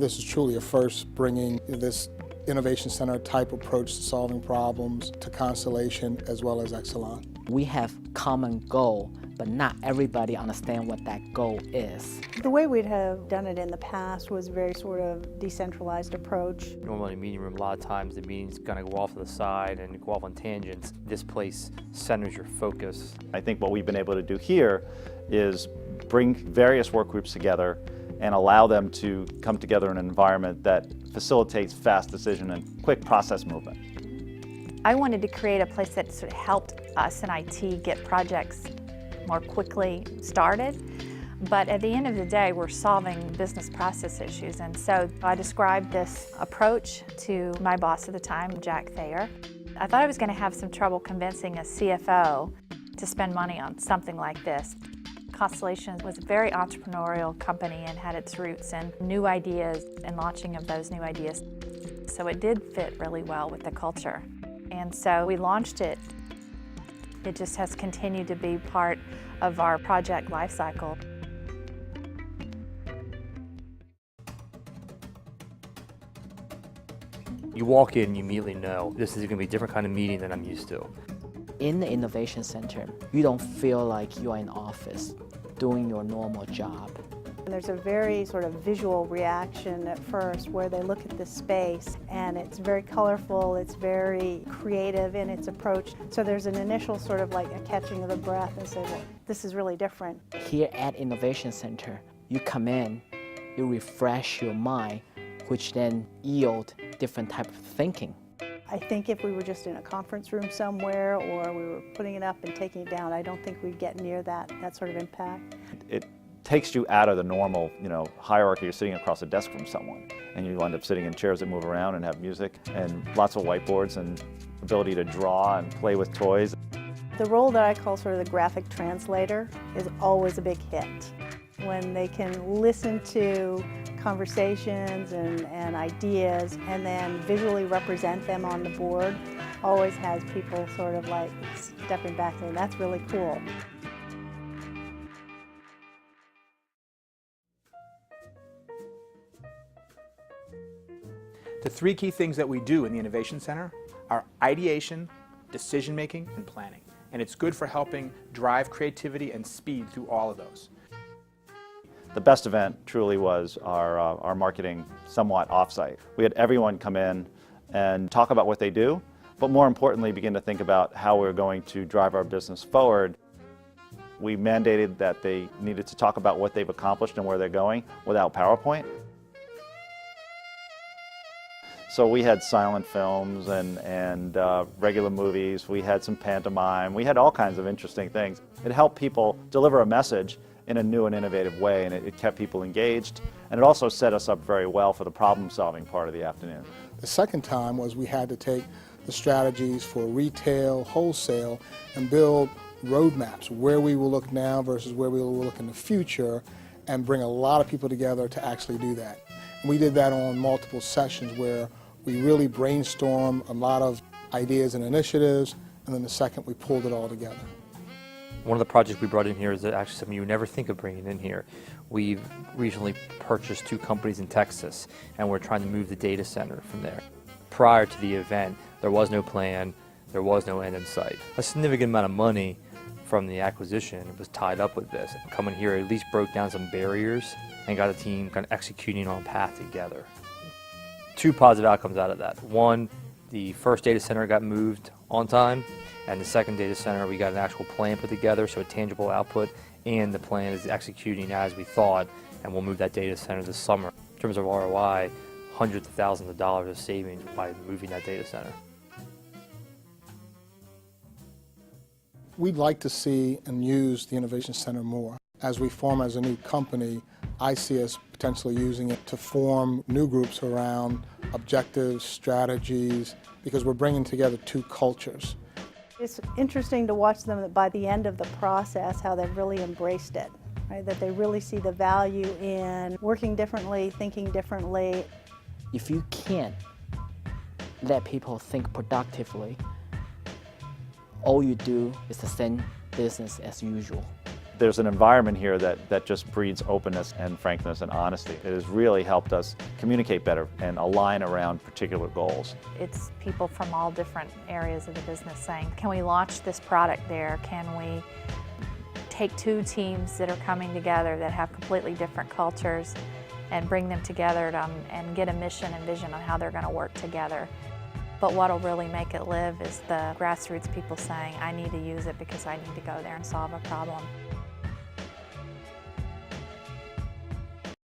This is truly a first, bringing this Innovation Center type approach to solving problems to Constellation as well as Exelon. We have common goal, but not everybody understand what that goal is. The way we'd have done it in the past was very sort of decentralized approach. Normally in a meeting room, a lot of times the meeting's gonna go off to the side and go off on tangents. This place centers your focus. I think what we've been able to do here is bring various work groups together and allow them to come together in an environment that facilitates fast decision and quick process movement. I wanted to create a place that sort of helped us in IT get projects more quickly started. But at the end of the day, we're solving business process issues. And so I described this approach to my boss at the time, Jack Thayer. I thought I was going to have some trouble convincing a CFO to spend money on something like this. Constellation was a very entrepreneurial company and had its roots in new ideas and launching of those new ideas. So it did fit really well with the culture. And so we launched it. It just has continued to be part of our project life cycle. You walk in, you immediately know this is going to be a different kind of meeting than I'm used to. In the Innovation Center, you don't feel like you are in office doing your normal job. And there's a very sort of visual reaction at first where they look at this space and it's very colorful, it's very creative in its approach. So there's an initial sort of like a catching of the breath and say, well, this is really different. Here at Innovation Center, you come in, you refresh your mind, which then yield different type of thinking. I think if we were just in a conference room somewhere or we were putting it up and taking it down, I don't think we'd get near that sort of impact. It takes you out of the normal, hierarchy. You're sitting across a desk from someone, and you end up sitting in chairs that move around and have music and lots of whiteboards and ability to draw and play with toys. The role that I call sort of the graphic translator is always a big hit. When they can listen to conversations and ideas and then visually represent them on the board, always has people sort of like stepping back and that's really cool. The three key things that we do in the Innovation Center are ideation, decision-making, and planning. And it's good for helping drive creativity and speed through all of those. The best event truly was our marketing somewhat offsite. We had everyone come in and talk about what they do, but more importantly begin to think about how we're going to drive our business forward. We mandated that they needed to talk about what they've accomplished and where they're going without PowerPoint. So we had silent films and regular movies, we had some pantomime, we had all kinds of interesting things. It helped people deliver a message in a new and innovative way, and it kept people engaged, and it also set us up very well for the problem-solving part of the afternoon. The second time was we had to take the strategies for retail, wholesale, and build roadmaps, where we will look now versus where we will look in the future, and bring a lot of people together to actually do that. And we did that on multiple sessions where we really brainstormed a lot of ideas and initiatives, and then the second we pulled it all together. One of the projects we brought in here is actually something you would never think of bringing in here. We've recently purchased 2 companies in Texas, and we're trying to move the data center from there. Prior to the event, there was no plan, there was no end in sight. A significant amount of money from the acquisition was tied up with this. Coming here at least broke down some barriers and got a team kind of executing on a path together. 2 positive outcomes out of that. One, the first data center got moved on time, and the second data center, we got an actual plan put together, so a tangible output, and the plan is executing as we thought, and we'll move that data center this summer. In terms of ROI, hundreds of thousands of dollars of savings by moving that data center. We'd like to see and use the Innovation Center more. As we form as a new company, I see us potentially using it to form new groups around objectives, strategies, because we're bringing together 2 cultures. It's interesting to watch them by the end of the process, how they've really embraced it, right? That they really see the value in working differently, thinking differently. If you can't let people think productively, all you do is the same business as usual. There's an environment here that just breeds openness and frankness and honesty. It has really helped us communicate better and align around particular goals. It's people from all different areas of the business saying, can we launch this product there? Can we take two teams that are coming together that have completely different cultures and bring them together and get a mission and vision on how they're going to work together. But what'll really make it live is the grassroots people saying, I need to use it because I need to go there and solve a problem.